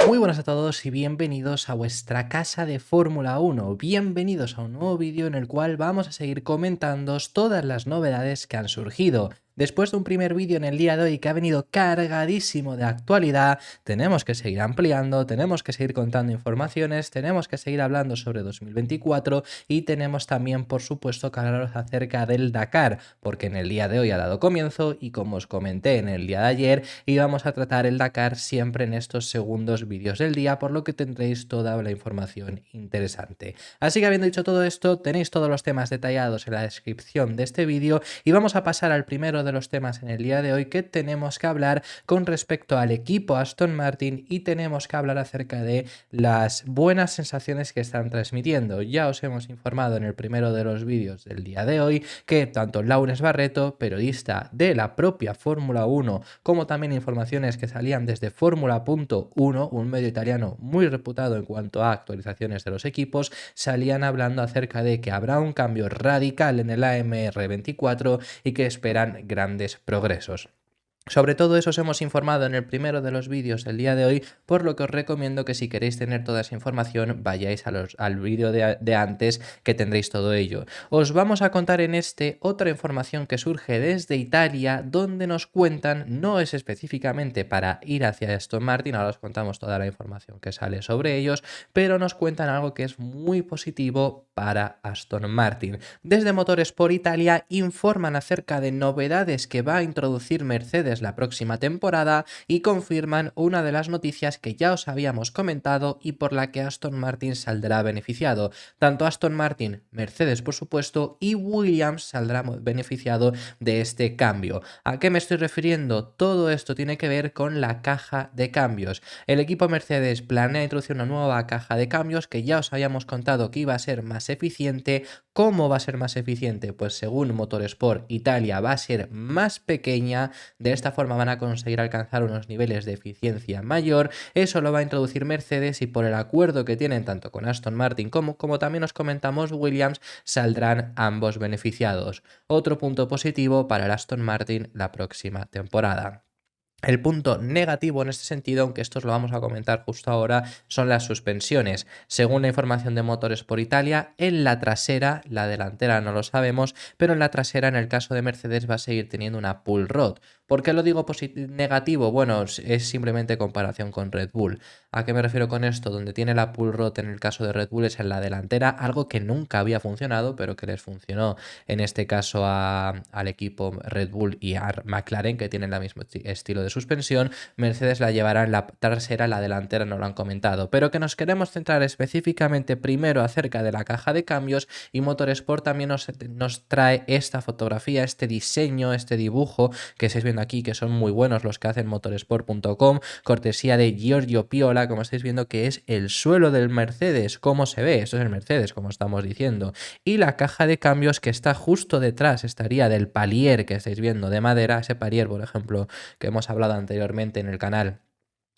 Muy buenas a todos y bienvenidos a vuestra casa de Fórmula 1. Bienvenidos a un nuevo vídeo en el cual vamos a seguir comentando todas las novedades que han surgido. Después de un primer vídeo en el día de hoy que ha venido cargadísimo de actualidad, tenemos que seguir ampliando, tenemos que seguir contando informaciones, tenemos que seguir hablando sobre 2024 y tenemos también, por supuesto, que hablaros acerca del Dakar, porque en el día de hoy ha dado comienzo y como os comenté en el día de ayer, íbamos a tratar el Dakar siempre en estos segundos vídeos del día, por lo que tendréis toda la información interesante. Así que habiendo dicho todo esto, tenéis todos los temas detallados en la descripción de este vídeo y vamos a pasar al primero de los temas en el día de hoy que tenemos que hablar con respecto al equipo Aston Martin y tenemos que hablar acerca de las buenas sensaciones que están transmitiendo. Ya os hemos informado en el primero de los vídeos del día de hoy que tanto Laurens Barreto, periodista de la propia Fórmula 1, como también informaciones que salían desde Fórmula.1, un medio italiano muy reputado en cuanto a actualizaciones de los equipos, salían hablando acerca de que habrá un cambio radical en el AMR24 y que esperan grandes progresos. Sobre todo eso os hemos informado en el primero de los vídeos del día de hoy, por lo que os recomiendo que si queréis tener toda esa información vayáis al vídeo de antes que tendréis todo ello. Os vamos a contar en este otra información que surge desde Italia, donde nos cuentan, no es específicamente para ir hacia Aston Martin, ahora os contamos toda la información que sale sobre ellos, pero nos cuentan algo que es muy positivo para Aston Martin. Desde Motorsport Italia informan acerca de novedades que va a introducir Mercedes la próxima temporada y confirman una de las noticias que ya os habíamos comentado y por la que Aston Martin saldrá beneficiado. Tanto Aston Martin, Mercedes por supuesto y Williams saldrá beneficiado de este cambio. ¿A qué me estoy refiriendo? Todo esto tiene que ver con la caja de cambios. El equipo Mercedes planea introducir una nueva caja de cambios que ya os habíamos contado que iba a ser más eficiente. ¿Cómo va a ser más eficiente? Pues según Motorsport Italia va a ser más pequeña, de esta forma van a conseguir alcanzar unos niveles de eficiencia mayor, eso lo va a introducir Mercedes y por el acuerdo que tienen tanto con Aston Martin como también os comentamos Williams, saldrán ambos beneficiados. Otro punto positivo para el Aston Martin la próxima temporada. El punto negativo en este sentido, aunque esto os lo vamos a comentar justo ahora, son las suspensiones. Según la información de Motorsport Italia, en la trasera, la delantera no lo sabemos, pero en la trasera, en el caso de Mercedes, va a seguir teniendo una pull rod. ¿Por qué lo digo negativo? Bueno, es simplemente comparación con Red Bull. ¿A qué me refiero con esto? Donde tiene la pull rod en el caso de Red Bull es en la delantera, algo que nunca había funcionado, pero que les funcionó en este caso al equipo Red Bull y a McLaren, que tienen el mismo estilo de suspensión. Mercedes la llevará en la trasera, la delantera no lo han comentado, pero que nos queremos centrar específicamente primero acerca de la caja de cambios y Motorsport también nos trae esta fotografía, este diseño, este dibujo que estáis viendo aquí, que son muy buenos los que hacen motorsport.com, cortesía de Giorgio Piola, como estáis viendo, que es el suelo del Mercedes, cómo se ve, esto es el Mercedes, como estamos diciendo, y la caja de cambios que está justo detrás, estaría del palier que estáis viendo de madera, ese palier, por ejemplo, que hemos hablado anteriormente en el canal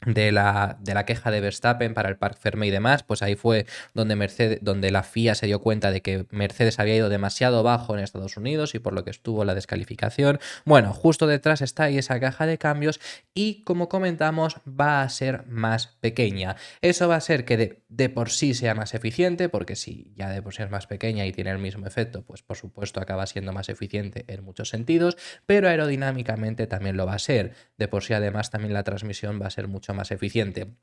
de la queja de Verstappen para el Parc Fermé y demás, pues ahí fue donde la FIA se dio cuenta de que Mercedes había ido demasiado bajo en Estados Unidos y por lo que estuvo la descalificación. Bueno, justo detrás está ahí esa caja de cambios y como comentamos va a ser más pequeña. Eso va a ser que de por sí sea más eficiente, porque si ya de por sí es más pequeña y tiene el mismo efecto, pues por supuesto acaba siendo más eficiente en muchos sentidos, pero aerodinámicamente también lo va a ser. De por sí además también la transmisión va a ser mucho más eficiente.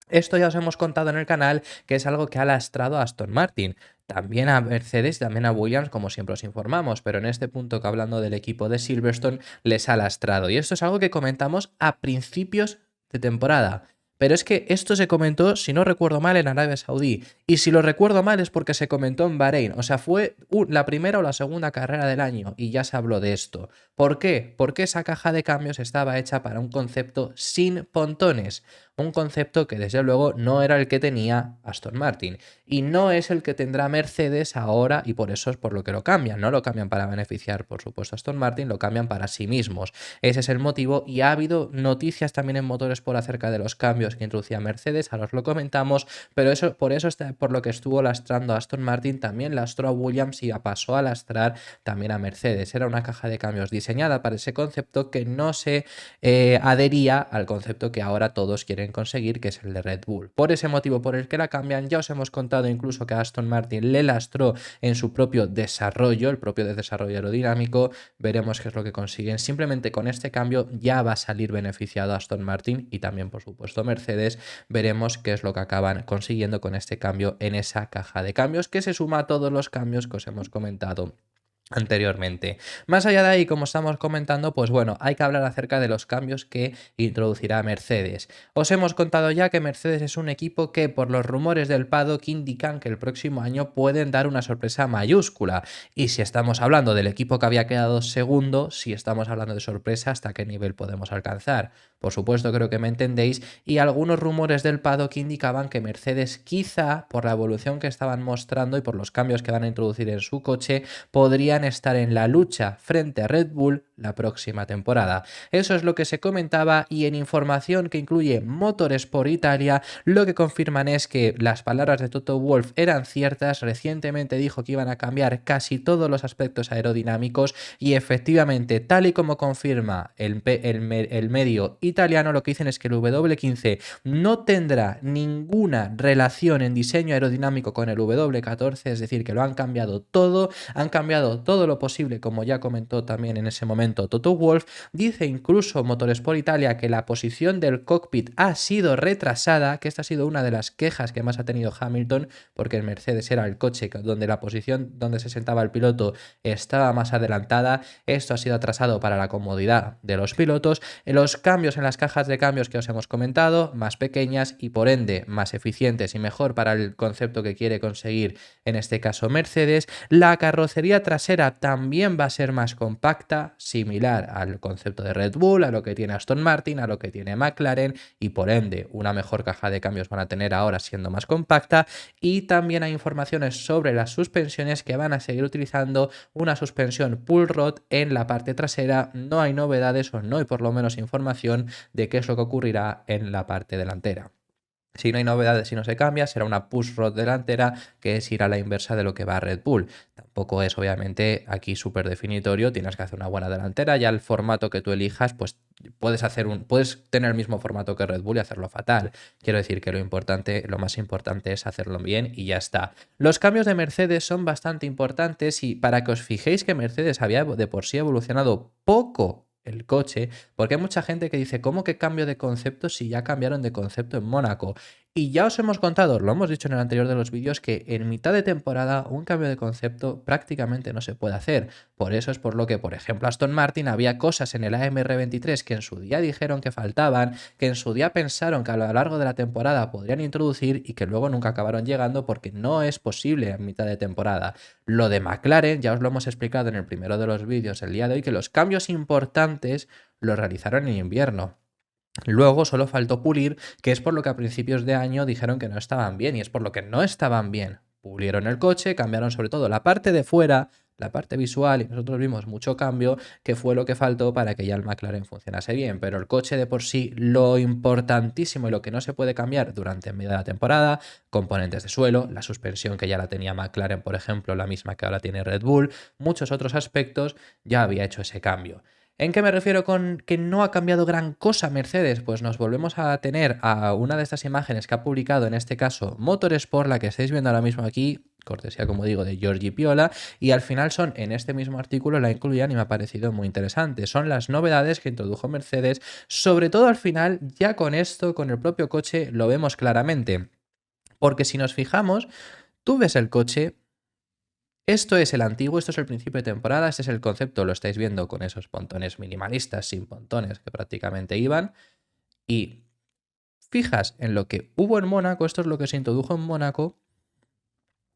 Esto ya os hemos contado en el canal que es algo que ha lastrado a Aston Martin, también a Mercedes, también a Williams, como siempre os informamos, pero en este punto que hablando del equipo de Silverstone les ha lastrado. Y esto es algo que comentamos a principios de temporada. Pero es que esto se comentó, si no recuerdo mal, en Arabia Saudí. Y si lo recuerdo mal es porque se comentó en Bahrein. O sea, fue la primera o la segunda carrera del año y ya se habló de esto. ¿Por qué? Porque esa caja de cambios estaba hecha para un concepto sin pontones. Un concepto que desde luego no era el que tenía Aston Martin. Y no es el que tendrá Mercedes ahora y por eso es por lo que lo cambian. No lo cambian para beneficiar, por supuesto, a Aston Martin, lo cambian para sí mismos. Ese es el motivo y ha habido noticias también en Motorsport acerca de los cambios que introducía Mercedes, ahora os lo comentamos, pero por eso por lo que estuvo lastrando a Aston Martin, también lastró a Williams y pasó a lastrar también a Mercedes. Era una caja de cambios diseñada para ese concepto que no se adhería al concepto que ahora todos quieren quieren conseguir, que es el de Red Bull. Por ese motivo por el que la cambian, ya os hemos contado incluso que a Aston Martin le lastró en su propio desarrollo, el propio desarrollo aerodinámico. Veremos qué es lo que consiguen. Simplemente con este cambio ya va a salir beneficiado Aston Martin y también, por supuesto, Mercedes. Veremos qué es lo que acaban consiguiendo con este cambio en esa caja de cambios, que se suma a todos los cambios que os hemos comentado anteriormente. Más allá de ahí, como estamos comentando, pues bueno, hay que hablar acerca de los cambios que introducirá Mercedes. Os hemos contado ya que Mercedes es un equipo que, por los rumores del paddock, indican que el próximo año pueden dar una sorpresa mayúscula. Y si estamos hablando del equipo que había quedado segundo, si estamos hablando de sorpresa, ¿hasta qué nivel podemos alcanzar? Por supuesto, creo que me entendéis, y algunos rumores del paddock indicaban que Mercedes, quizá por la evolución que estaban mostrando y por los cambios que van a introducir en su coche, podrían estar en la lucha frente a Red Bull la próxima temporada. Eso es lo que se comentaba, y en información que incluye Motorsport Italia, lo que confirman es que las palabras de Toto Wolff eran ciertas. Recientemente dijo que iban a cambiar casi todos los aspectos aerodinámicos y efectivamente, tal y como confirma el medio italiano, lo que dicen es que el W15 no tendrá ninguna relación en diseño aerodinámico con el W14, es decir, que lo han cambiado todo lo posible, como ya comentó también en ese momento Toto Wolff. Dice incluso Motorsport Italia que la posición del cockpit ha sido retrasada, que esta ha sido una de las quejas que más ha tenido Hamilton, porque el Mercedes era el coche donde la posición donde se sentaba el piloto estaba más adelantada. Esto ha sido atrasado para la comodidad de los pilotos. Los cambios en las cajas de cambios que os hemos comentado, más pequeñas y por ende más eficientes y mejor para el concepto que quiere conseguir en este caso Mercedes. La carrocería trasera también va a ser más compacta, similar al concepto de Red Bull, a lo que tiene Aston Martin, a lo que tiene McLaren, y por ende una mejor caja de cambios van a tener ahora siendo más compacta. Y también hay informaciones sobre las suspensiones, que van a seguir utilizando una suspensión pull rod en la parte trasera. No hay novedades, o no hay por lo menos información de qué es lo que ocurrirá en la parte delantera. Si no hay novedades, si no se cambia, será una push rod delantera, que es ir a la inversa de lo que va a Red Bull. Tampoco es obviamente aquí súper definitorio, tienes que hacer una buena delantera. Ya el formato que tú elijas, pues puedes tener el mismo formato que Red Bull y hacerlo fatal. Quiero decir que lo más importante es hacerlo bien y ya está. Los cambios de Mercedes son bastante importantes, y para que os fijéis que Mercedes había de por sí evolucionado poco el coche, porque hay mucha gente que dice, ¿cómo que cambio de concepto si ya cambiaron de concepto en Mónaco? Y ya os hemos contado, lo hemos dicho en el anterior de los vídeos, que en mitad de temporada un cambio de concepto prácticamente no se puede hacer. Por eso es por lo que, por ejemplo, Aston Martin, había cosas en el AMR23 que en su día dijeron que faltaban, que en su día pensaron que a lo largo de la temporada podrían introducir y que luego nunca acabaron llegando, porque no es posible en mitad de temporada. Lo de McLaren, ya os lo hemos explicado en el primero de los vídeos el día de hoy, que los cambios importantes los realizaron en invierno. Luego solo faltó pulir, que es por lo que a principios de año dijeron que no estaban bien, y es por lo que no estaban bien. Pulieron el coche, cambiaron sobre todo la parte de fuera, la parte visual, y nosotros vimos mucho cambio, que fue lo que faltó para que ya el McLaren funcionase bien. Pero el coche de por sí, lo importantísimo y lo que no se puede cambiar durante media temporada, componentes de suelo, la suspensión que ya la tenía McLaren, por ejemplo, la misma que ahora tiene Red Bull, muchos otros aspectos, ya había hecho ese cambio. ¿En qué me refiero con que no ha cambiado gran cosa Mercedes? Pues nos volvemos a tener a una de estas imágenes que ha publicado en este caso Motorsport, la que estáis viendo ahora mismo aquí, cortesía, como digo, de Giorgi Piola, y al final son, en este mismo artículo la incluían y me ha parecido muy interesante. Son las novedades que introdujo Mercedes, sobre todo al final. Ya con esto, con el propio coche, lo vemos claramente. Porque si nos fijamos, tú ves el coche. Esto es el antiguo, esto es el principio de temporada, este es el concepto, lo estáis viendo con esos pontones minimalistas, sin pontones, que prácticamente iban. Y fijas en lo que hubo en Mónaco, esto es lo que se introdujo en Mónaco,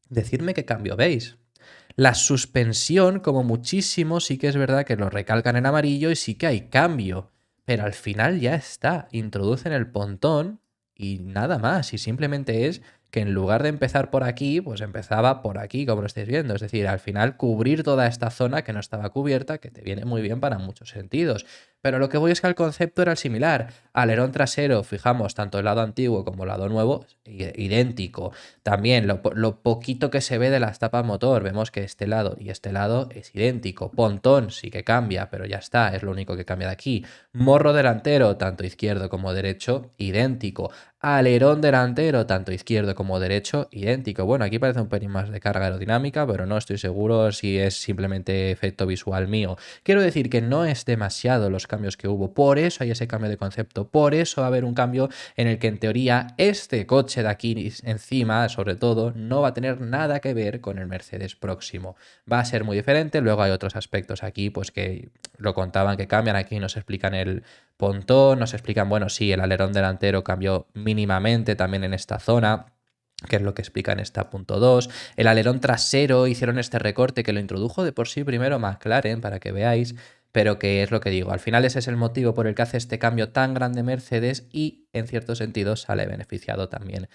decidme qué cambio veis. La suspensión, como muchísimo, sí que es verdad que lo recalcan en amarillo y sí que hay cambio, pero al final ya está, introducen el pontón y nada más, y simplemente es que en lugar de empezar por aquí, pues empezaba por aquí, como lo estáis viendo. Es decir, al final cubrir toda esta zona que no estaba cubierta, que te viene muy bien para muchos sentidos. Pero lo que voy es que el concepto era el similar. Alerón trasero, fijamos, tanto el lado antiguo como el lado nuevo, idéntico. También lo poquito que se ve de las tapas motor, vemos que este lado y este lado es idéntico. Pontón sí que cambia, pero ya está, es lo único que cambia de aquí. Morro delantero, tanto izquierdo como derecho, idéntico. Alerón delantero, tanto izquierdo como derecho, idéntico. Bueno, aquí parece un pelín más de carga aerodinámica, pero no estoy seguro si es simplemente efecto visual mío. Quiero decir que no es demasiado los cambios que hubo, por eso hay ese cambio de concepto, por eso va a haber un cambio en el que en teoría este coche de aquí encima, sobre todo, no va a tener nada que ver con el Mercedes próximo. Va a ser muy diferente, luego hay otros aspectos aquí pues que lo contaban que cambian, aquí nos explican el pontón, nos explican, bueno, sí, el alerón delantero cambió mínimamente también en esta zona, que es lo que explica en esta punto 2. El alerón trasero hicieron este recorte que lo introdujo de por sí primero McLaren, para que veáis, pero que es lo que digo, al final ese es el motivo por el que hace este cambio tan grande Mercedes y en cierto sentido sale beneficiado también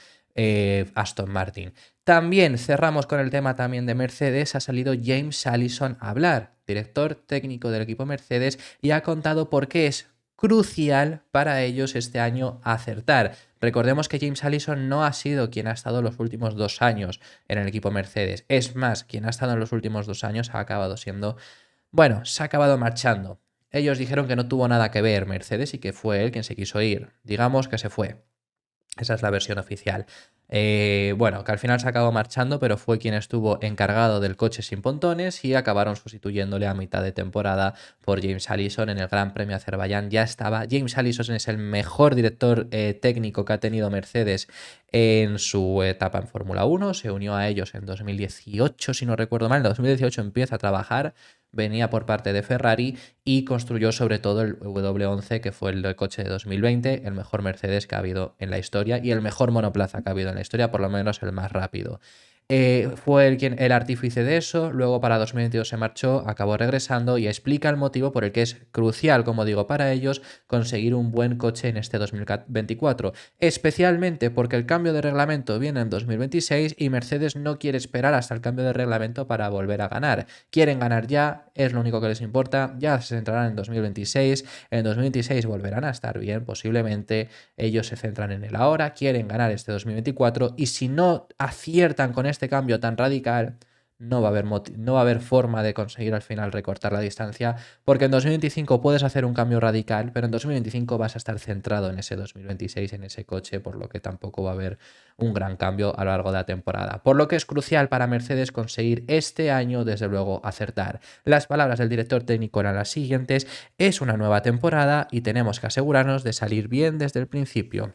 Aston Martin. También cerramos con el tema también de Mercedes, ha salido James Allison a hablar, director técnico del equipo Mercedes, y ha contado por qué es crucial para ellos este año acertar. Recordemos que James Allison no ha sido quien ha estado los últimos 2 años en el equipo Mercedes. Es más, quien ha estado en los últimos 2 años ha acabado siendo, bueno, se ha acabado marchando. Ellos dijeron que no tuvo nada que ver Mercedes y que fue él quien se quiso ir. Digamos que se fue. Esa es la versión oficial. Bueno, que al final se acabó marchando, pero fue quien estuvo encargado del coche sin pontones y acabaron sustituyéndole a mitad de temporada por James Allison en el Gran Premio de Azerbaiyán. Ya estaba. James Allison es el mejor director técnico que ha tenido Mercedes en su etapa en Fórmula 1. Se unió a ellos en 2018, si no recuerdo mal. En 2018 empieza a trabajar. Venía por parte de Ferrari y construyó sobre todo el W11, que fue el coche de 2020, el mejor Mercedes que ha habido en la historia y el mejor monoplaza que ha habido en la historia, por lo menos el más rápido. Fue el artífice de eso, luego para 2022 se marchó, acabó regresando y explica el motivo por el que es crucial, como digo, para ellos conseguir un buen coche en este 2024, especialmente porque el cambio de reglamento viene en 2026 y Mercedes no quiere esperar hasta el cambio de reglamento para volver a ganar. Quieren ganar ya, es lo único que les importa, ya se centrarán en 2026, en 2026 volverán a estar bien, posiblemente ellos se centran en el ahora, quieren ganar este 2024 y si no aciertan con este cambio tan radical, no va a haber forma de conseguir al final recortar la distancia, porque en 2025 puedes hacer un cambio radical, pero en 2025 vas a estar centrado en ese 2026, en ese coche, por lo que tampoco va a haber un gran cambio a lo largo de la temporada. Por lo que es crucial para Mercedes conseguir este año, desde luego, acertar. Las palabras del director técnico eran las siguientes: es una nueva temporada y tenemos que asegurarnos de salir bien desde el principio.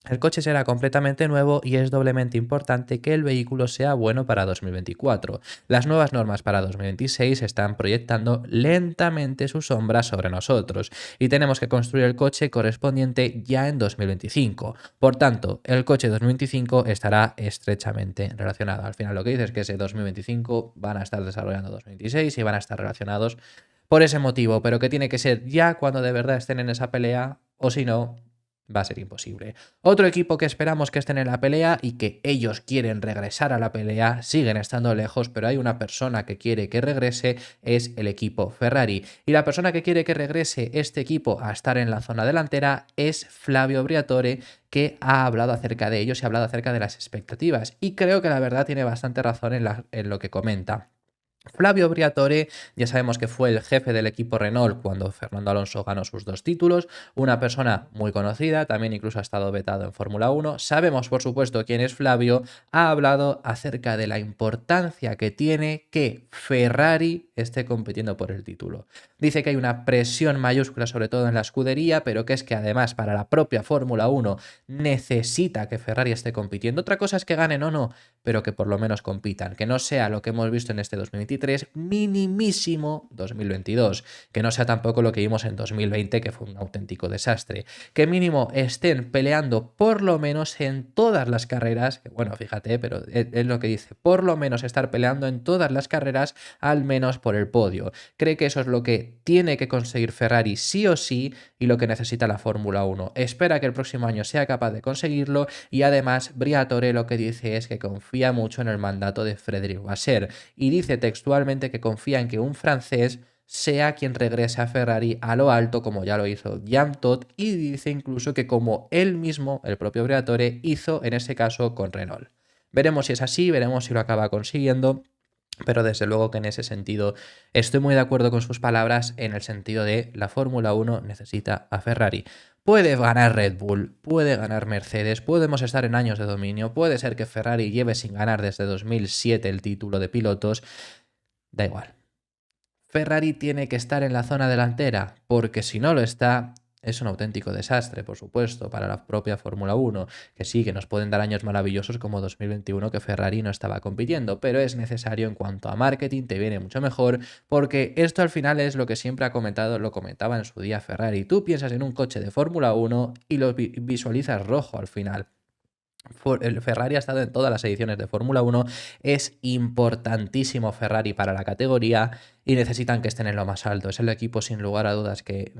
El coche será completamente nuevo y es doblemente importante que el vehículo sea bueno para 2024. Las nuevas normas para 2026 están proyectando lentamente su sombra sobre nosotros y tenemos que construir el coche correspondiente ya en 2025. Por tanto, el coche 2025 estará estrechamente relacionado. Al final lo que dice es que ese 2025 van a estar desarrollando 2026 y van a estar relacionados por ese motivo, pero que tiene que ser ya cuando de verdad estén en esa pelea, o si no, va a ser imposible. Otro equipo que esperamos que estén en la pelea y que ellos quieren regresar a la pelea, siguen estando lejos, pero hay una persona que quiere que regrese, es el equipo Ferrari. Y la persona que quiere que regrese este equipo a estar en la zona delantera es Flavio Briatore, que ha hablado acerca de ellos y ha hablado acerca de las expectativas. Y creo que la verdad tiene bastante razón en lo que comenta. Flavio Briatore, ya sabemos que fue el jefe del equipo Renault cuando Fernando Alonso ganó sus 2 títulos, una persona muy conocida, también incluso ha estado vetado en Fórmula 1. Sabemos, por supuesto, quién es Flavio. Ha hablado acerca de la importancia que tiene que Ferrari esté compitiendo por el título. Dice que hay una presión mayúscula, sobre todo en la escudería, pero que es que además para la propia Fórmula 1 necesita que Ferrari esté compitiendo. Otra cosa es que ganen o no, pero que por lo menos compitan, que no sea lo que hemos visto en este 2023, minimísimo 2022, que no sea tampoco lo que vimos en 2020, que fue un auténtico desastre, que mínimo estén peleando por lo menos en todas las carreras, que bueno, fíjate, pero es lo que dice, por lo menos estar peleando en todas las carreras, al menos por el podio. Cree que eso es lo que tiene que conseguir Ferrari sí o sí y lo que necesita la Fórmula 1. Espera que el próximo año sea capaz de conseguirlo y además Briatore lo que dice es que confía mucho en el mandato de Frédéric Vasseur y dice textualmente que confía en que un francés sea quien regrese a Ferrari a lo alto, como ya lo hizo Jean Todt, y dice incluso que como él mismo, el propio Briatore, hizo en ese caso con Renault. Veremos si es así, veremos si lo acaba consiguiendo. Pero desde luego que en ese sentido estoy muy de acuerdo con sus palabras, en el sentido de la Fórmula 1 necesita a Ferrari. Puede ganar Red Bull, puede ganar Mercedes, podemos estar en años de dominio, puede ser que Ferrari lleve sin ganar desde 2007 el título de pilotos, da igual. Ferrari tiene que estar en la zona delantera, porque si no lo está, es un auténtico desastre, por supuesto, para la propia Fórmula 1, que sí, que nos pueden dar años maravillosos como 2021 que Ferrari no estaba compitiendo, pero es necesario en cuanto a marketing, te viene mucho mejor, porque esto al final es lo que siempre ha comentado, lo comentaba en su día Ferrari. Tú piensas en un coche de Fórmula 1 y lo visualizas rojo al final. El Ferrari ha estado en todas las ediciones de Fórmula 1, es importantísimo Ferrari para la categoría y necesitan que estén en lo más alto. Es el equipo sin lugar a dudas que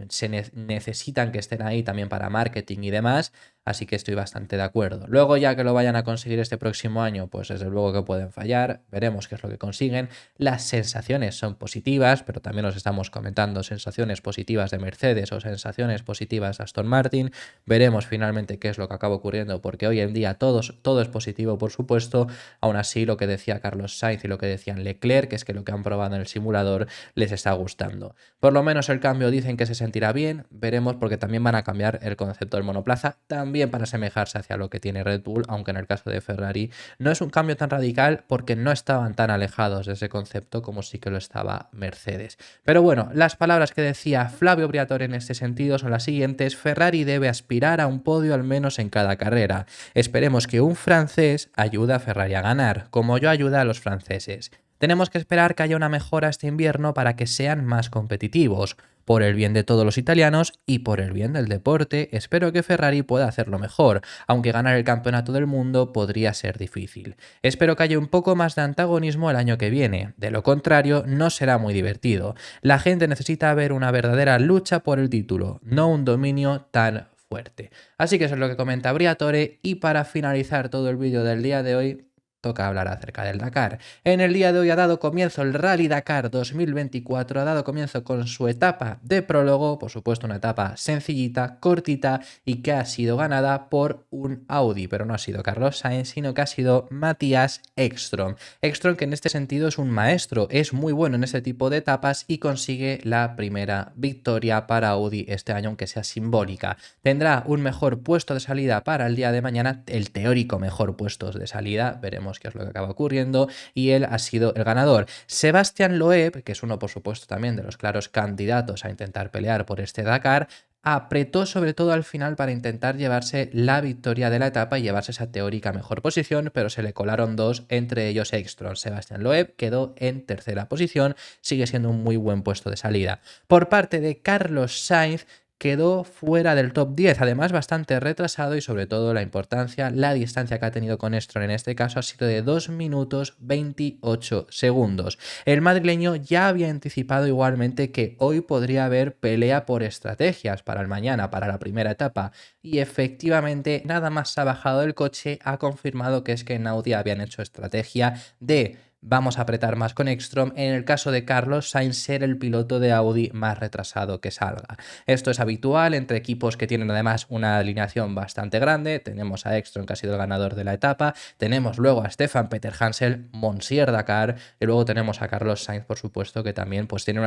necesitan que estén ahí también para marketing y demás, así que estoy bastante de acuerdo. Luego ya que lo vayan a conseguir este próximo año, pues desde luego que pueden fallar, veremos qué es lo que consiguen. Las sensaciones son positivas, pero también nos estamos comentando sensaciones positivas de Mercedes o sensaciones positivas de Aston Martin. Veremos finalmente qué es lo que acaba ocurriendo, porque hoy en día todo es positivo, por supuesto. Aún así, lo que decía Carlos Sainz y lo que decían Leclerc, que es que lo que han probado en el simulador les está gustando. Por lo menos el cambio dicen que se sentirá bien, veremos, porque también van a cambiar el concepto del monoplaza, también para asemejarse hacia lo que tiene Red Bull, aunque en el caso de Ferrari no es un cambio tan radical porque no estaban tan alejados de ese concepto como sí que lo estaba Mercedes. Pero bueno, las palabras que decía Flavio Briatore en este sentido son las siguientes: Ferrari debe aspirar a un podio al menos en cada carrera. Esperemos que un francés ayude a Ferrari a ganar, como yo ayuda a los franceses. Tenemos que esperar que haya una mejora este invierno para que sean más competitivos. Por el bien de todos los italianos y por el bien del deporte, espero que Ferrari pueda hacerlo mejor, aunque ganar el campeonato del mundo podría ser difícil. Espero que haya un poco más de antagonismo el año que viene, de lo contrario no será muy divertido. La gente necesita ver una verdadera lucha por el título, no un dominio tan fuerte. Así que eso es lo que comenta Briatore, y para finalizar todo el vídeo del día de hoy, toca hablar acerca del Dakar. En el día de hoy ha dado comienzo el Rally Dakar 2024, ha dado comienzo con su etapa de prólogo, por supuesto una etapa sencillita, cortita y que ha sido ganada por un Audi, pero no ha sido Carlos Sainz, sino que ha sido Matías Ekstrom. Ekstrom, que en este sentido es un maestro, es muy bueno en este tipo de etapas y consigue la primera victoria para Audi este año, aunque sea simbólica. Tendrá un mejor puesto de salida para el día de mañana, el teórico mejor puesto de salida, veremos qué es lo que acaba ocurriendo, y él ha sido el ganador. Sebastián Loeb, que es uno por supuesto también de los claros candidatos a intentar pelear por este Dakar, apretó sobre todo al final para intentar llevarse la victoria de la etapa y llevarse esa teórica mejor posición, pero se le colaron dos, entre ellos Ekstrom. Sebastián Loeb quedó en tercera posición, sigue siendo un muy buen puesto de salida. Por parte de Carlos Sainz, quedó fuera del top 10, además bastante retrasado, y sobre todo la importancia, la distancia que ha tenido con Ekstrom en este caso ha sido de 2 minutos 28 segundos. El madrileño ya había anticipado igualmente que hoy podría haber pelea por estrategias para el mañana, para la primera etapa, y efectivamente nada más ha bajado del coche ha confirmado que es que en Audi habían hecho estrategia de vamos a apretar más con Ekstrom, en el caso de Carlos Sainz ser el piloto de Audi más retrasado que salga. Esto es habitual entre equipos que tienen además una alineación bastante grande. Tenemos a Ekstrom, que ha sido el ganador de la etapa, tenemos luego a Stefan Peter Hansel, Monsieur Dakar, y luego tenemos a Carlos Sainz, por supuesto, que también pues tiene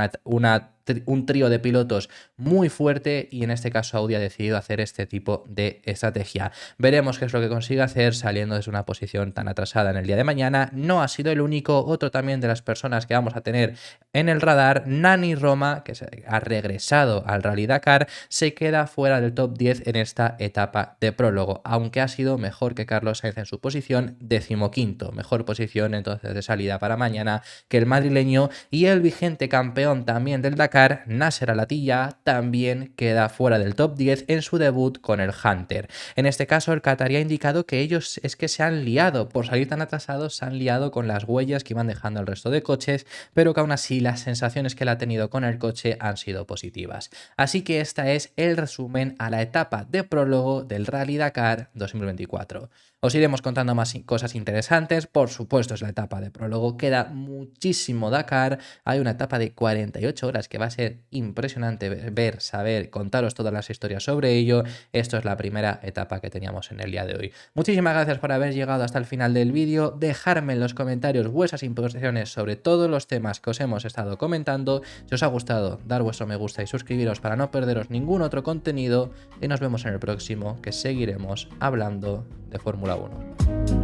un trío de pilotos muy fuerte, y en este caso Audi ha decidido hacer este tipo de estrategia. Veremos qué es lo que consigue hacer saliendo desde una posición tan atrasada en el día de mañana. No ha sido el único, otro también de las personas que vamos a tener en el radar, Nani Roma, que ha regresado al Rally Dakar, se queda fuera del top 10 en esta etapa de prólogo, aunque ha sido mejor que Carlos Sainz en su posición, 15º, mejor posición entonces de salida para mañana que el madrileño, y el vigente campeón también del Dakar, Nasser Al-Attiyah, también queda fuera del top 10 en su debut con el Hunter. En este caso el qatarí ha indicado que ellos es que se han liado, por salir tan atrasados se han liado con las huellas que iban dejando el resto de coches, pero que aún así las sensaciones que él ha tenido con el coche han sido positivas. Así que esta es el resumen a la etapa de prólogo del Rally Dakar 2024. Os iremos contando más cosas interesantes, por supuesto es la etapa de prólogo, queda muchísimo Dakar, hay una etapa de 48 horas que va a ser impresionante ver, saber, contaros todas las historias sobre ello. Esto es la primera etapa que teníamos en el día de hoy. Muchísimas gracias por haber llegado hasta el final del vídeo, dejarme en los comentarios vuestras impresiones sobre todos los temas que os hemos estado comentando. Si os ha gustado, dar vuestro me gusta y suscribiros para no perderos ningún otro contenido y nos vemos en el próximo, que seguiremos hablando de Fórmula 1.